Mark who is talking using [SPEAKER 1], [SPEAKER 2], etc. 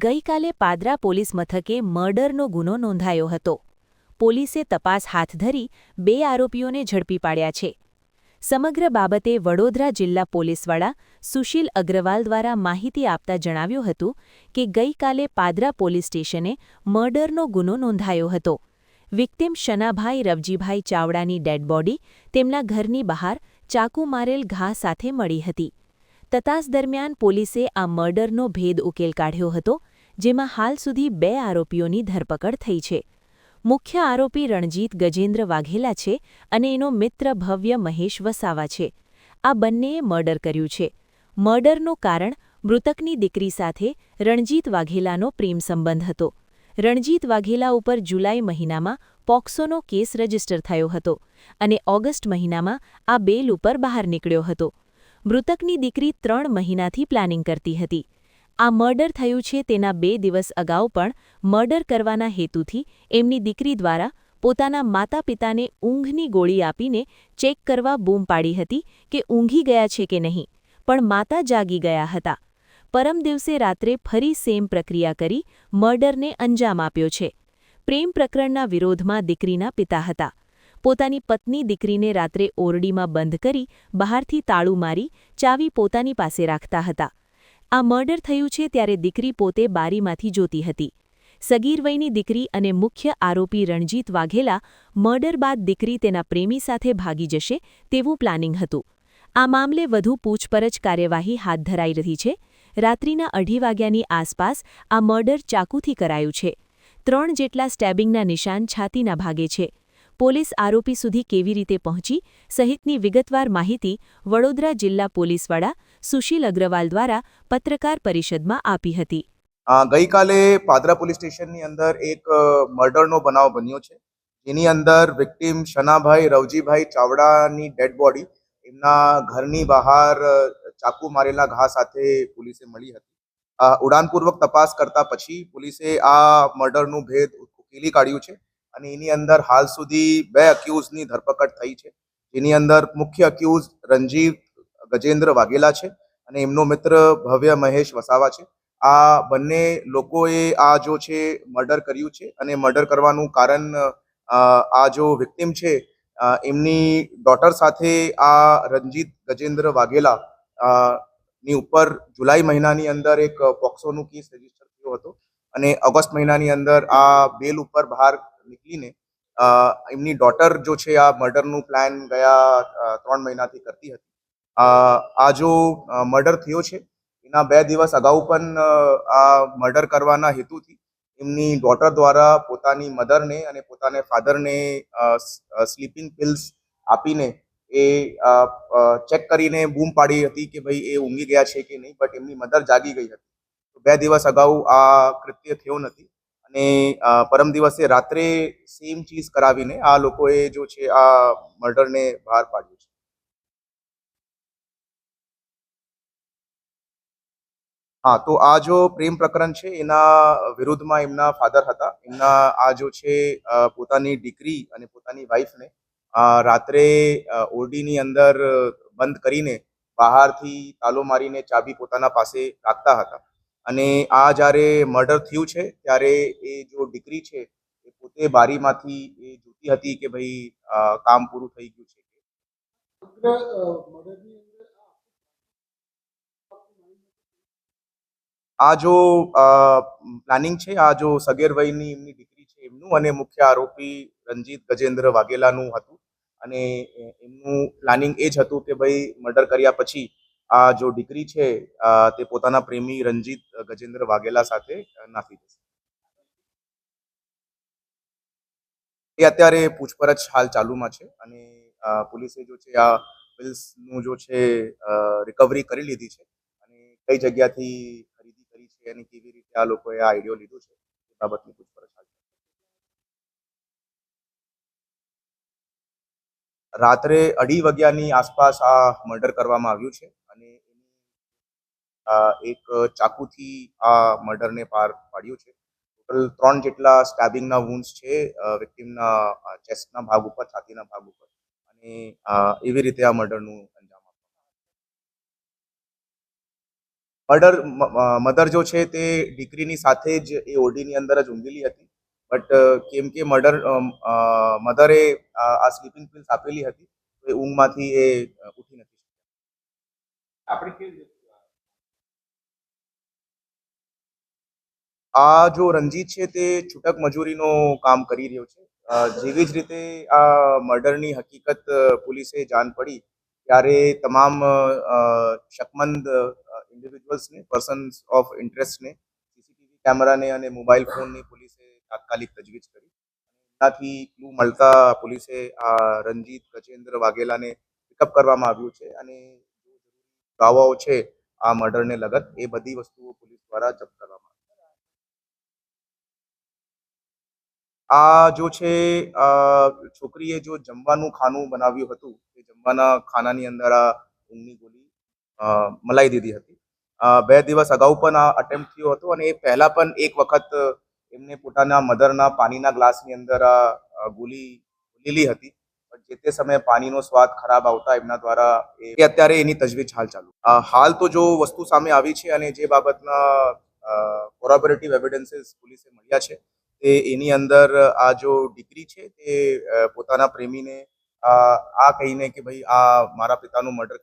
[SPEAKER 1] ગઈકાલે પાદરા પોલીસ મથકે મર્ડરનો ગુનો નોંધાયો હતો. પોલીસે તપાસ હાથ ધરી 2 આરોપીઓને ઝડપી પાડ્યા છે. સમગ્ર બાબતે વડોદરા જિલ્લા પોલીસ વડા સુશીલ અગ્રવાલ દ્વારા માહિતી આપતા જણાવ્યું હતું કે ગઈકાલે પાદરા પોલીસ સ્ટેશને મર્ડરનો ગુનો નોંધાયો હતો. Victim Shanabhai Ravjibhai ચાવડાની dead body તેમના ઘરની બહાર ચાકુ મારેલ ઘા સાથે મળી હતી. તપાસ દરમિયાન પોલીસે આ મર્ડરનો ભેદ ઉકેલ કાઢ્યો હતો, જેમાં હાલ સુધી 2 આરોપીઓની ધરપકડ થઈ છે. મુખ્ય આરોપી રણજીત ગજેન્દ્ર વાઘેલા છે અને એનો મિત્ર ભવ્ય મહેશ વસાવા છે. આ બંનેએ મર્ડર કર્યું છે. મર્ડરનું કારણ મૃતકની દીકરી સાથે રણજીત વાઘેલાનો પ્રેમ સંબંધ હતો. રણજીત વાઘેલા ઉપર જુલાઈ મહિનામાં પોક્સોનો કેસ રજીસ્ટર થયો હતો અને ઓગસ્ટ મહિનામાં આ બેલ ઉપર બહાર નીકળ્યો હતો. મૃતકની દીકરી 3 મહિનાથી પ્લાનિંગ કરતી હતી. આ મર્ડર થયું છે તેના 2 દિવસ અગાઉ પણ મર્ડર કરવાના હેતુથી એમની દીકરી દ્વારા પોતાના માતા પિતાને ઊંઘની ગોળી આપીને ચેક કરવા બૂમ પાડી હતી કે ઊંઘી ગયા છે કે નહીં, પણ માતા જાગી ગયા હતા. પરમ દિવસે રાત્રે ફરી સેમ પ્રક્રિયા કરી મર્ડરને અંજામ આપ્યો છે. પ્રેમ પ્રકરણના વિરોધમાં દીકરીના પિતા હતા. પોતાની પત્ની દીકરીને રાત્રે ઓરડીમાં બંધ કરી બહારથી તાળું મારી ચાવી પોતાની પાસે રાખતા હતા. આ મર્ડર થયું છે ત્યારે દીકરી પોતે બારીમાંથી જોતી હતી. સગીર વયની દીકરી અને મુખ્ય આરોપી રણજીત વાઘેલા મર્ડર બાદ દીકરી તેના પ્રેમી સાથે ભાગી જશે તેવું પ્લાનિંગ હતું. આ મામલે વધુ પૂછપરછ કાર્યવાહી હાથ ધરાઈ રહી છે. રાત્રિના 2:30 વાગ્યાની આસપાસ આ મર્ડર ચાકુથી કરાયું છે. 3 જેટલા સ્ટેબિંગના નિશાન છાતીના ભાગે છે. પોલીસ આરોપી સુધી કેવી રીતે પહોંચી સહિતની વિગતવાર માહિતી વડોદરા જિલ્લા પોલીસ વડા સુશીલ અગ્રવાલ દ્વારા પત્રકાર પરિષદમાં આપી હતી.
[SPEAKER 2] ગઈકાલે પાદરા પોલીસ સ્ટેશનની અંદર એક મર્ડરનો બનાવ બન્યો છે, જેની અંદર victim Shanabhai Ravjibhai ચાવડાની dead body એમના ઘરની બહાર ચાકુ મારેલા ઘા સાથે પોલીસે મળી હતી. ઉડાનપૂર્વક તપાસ કરતા પછી પોલીસે આ મર્ડરનું ભેદ ઉકેલી કાઢ્યું છે અને એની અંદર હાલ સુધી 2 અક્યુઝની ધરપકડ થઈ છે, જેની અંદર મુખ્ય અક્યુઝ રણજીત ગજેન્દ્ર વાઘેલા છે અને એમનો મિત્ર ભવ્ય મહેશ વસાવા છે. આ બંને લોકોએ આ જો છે મર્ડર કર્યું છે અને મર્ડર કરવાનું કારણ આ જો વિક્ટિમ છે એમની ડોટર સાથે આ રણજીત ગજેન્દ્ર વાઘેલા ની ઉપર જુલાઈ મહિનાની અંદર એક પોક્સોનું કેસ રજીસ્ટર થયો હતો અને ઓગસ્ટ મહિનાની અંદર આ બેલ ઉપર બહાર નીકળીને એમની ડોટર જો છે આ મર્ડરનું પ્લાન ગયા 3 મહિનાથી કરતી હતી. આ જો મર્ડર થયો છે એના 2 દિવસ અગાઉ પણ આ મર્ડર કરવાના હેતુથી એમની ડોટર દ્વારા પોતાની મધરને અને પોતાના ફાધરને સ્લીપિંગ પિલ્સ આપીને એ ચેક કરીને બૂમ પાડી હતી કે ભાઈ એ ઊંઘી ગયા છે કે નહીં, બટ એમની મધર જાગી ગઈ હતી. 2 દિવસ અગાઉ આ કૃત્ય થયો નથી અને પરમ દિવસે રાત્રે સેમ ચીજ કરાવીને આ લોકોએ જો છે આ મર્ડરને બહાર પાડ્યું છે. હા, તો આ જો પ્રેમ પ્રકરણ છે એના વિરુદ્ધમાં એમના ફાધર હતા. એમના આ જો છે પોતાની દીકરી અને પોતાની વાઈફને રાત્રે ઓરડીની અંદર બંધ કરીને બહારથી તાલો મારીને ચાબી પોતાના પાસે રાખતા હતા અને આ જ્યારે મર્ડર થયું છે ત્યારે એ જો દીકરી છે એ પોતે બારીમાંથી એ જોતી હતી કે ભાઈ કામ પૂરું થઈ ગયું છે. આ જો પ્લાનિંગ છે, આ જો સગીર વયની એમની દીકરી છે એમનું અને મુખ્ય આરોપી રણજીત ગજેન્દ્ર વાઘેલાનું હતું અને એમનું પ્લાનિંગ એ જ હતું કે ભાઈ મર્ડર કર્યા પછી આ જો દીકરી છે તે પોતાના પ્રેમી રણજીત ગજેન્દ્ર વાઘેલા સાથે નાસી જશે. એ અત્યારે પૂછપરછ હાલ ચાલુમાં છે અને પોલીસે જો છે આ બિલ્સનું જો છે રિકવરી કરી લીધી છે અને કઈ જગ્યાથી ખરીદી કરી છે અને કેવી રીતે આ લોકોએ આ આઈડિયો લીધો છે એ બાબતની પૂછપરછ હાલ રાત્રે 2:30 વાગ્યાની આસપાસ આ મર્ડર કરવામાં આવ્યું છે અને એક ચાકુથી આ મર્ડરને પાર પાડ્યું છે. ટોટલ 3 જેટલા સ્ટેબિંગના વુન્ડ્સ છે વિક્ટિમના ચેસ્ટના ભાગ ઉપર, છાતીના ભાગ ઉપર અને એવી રીતે આ મર્ડરનું અંજામ આપ્યું. મધર જો છે તે દીકરીની સાથે જ એ ઓરડીની અંદર જ ઊંઘેલી હતી, બટ કેમ કે મધરે આ સ્લીપિંગ પિલ્સ આપેલી હતી, તો એ ઊંઘમાંથી એ ઉઠી નથી શકતી. આ જો રંજીત છે તે છૂટક મજૂરીનું કામ કરી રહ્યો છે. જેવી જ રીતે આ મર્ડરની હકીકત પોલીસે જાણ પડી ત્યારે તમામ શકમંદ ઇન્ડિવિજ્યુઅલ્સને, પર્સન્સ ઓફ ઇન્ટરેસ્ટને સીસીટીવી કેમેરાને અને મોબાઈલ ફોનની પોલીસે તાત્કાલિક તજવીજ કરી. એનાથી ક્લુ મળતા પોલીસે આ રંજીત ગજેન્દ્ર વાઘેલાને પિકઅપ કરવામાં આવ્યું છે અને પુરાવાઓ છે આ મર્ડરને લગત એ બધી વસ્તુઓ પોલીસ દ્વારા જપ્ત કરવામાં આવી. આ જો છે છોકરીએ જો જમવાનું ખાનું બનાવ્યું હતું, એ જમવાના ખાનાની અંદર આ ઊંઘની ગોળી મલાઈ દીધી હતી. 2 દિવસ અગાઉ પણ આ અટેમ્પ્ટ થયો હતો અને એ પહેલા પણ એક વખત એમને પોતાના મધરના પાણીના ગ્લાસની અંદર આ ગોળી લીલી હતી, પણ જે તે સમયે પાણીનો સ્વાદ ખરાબ આવતા એમના દ્વારા એ અત્યારે એની તજવીજ ચાલુ. હાલ તો જો વસ્તુ સામે આવી છે અને જે બાબતના કોરોબોરેટિવ એવિડન્સીસ પોલીસે મળ્યા છે તે એની અંદર આ જો દીકરી છે તે પોતાના પ્રેમીને આ કહીને કે ભાઈ આ મારા પિતાનું મર્ડર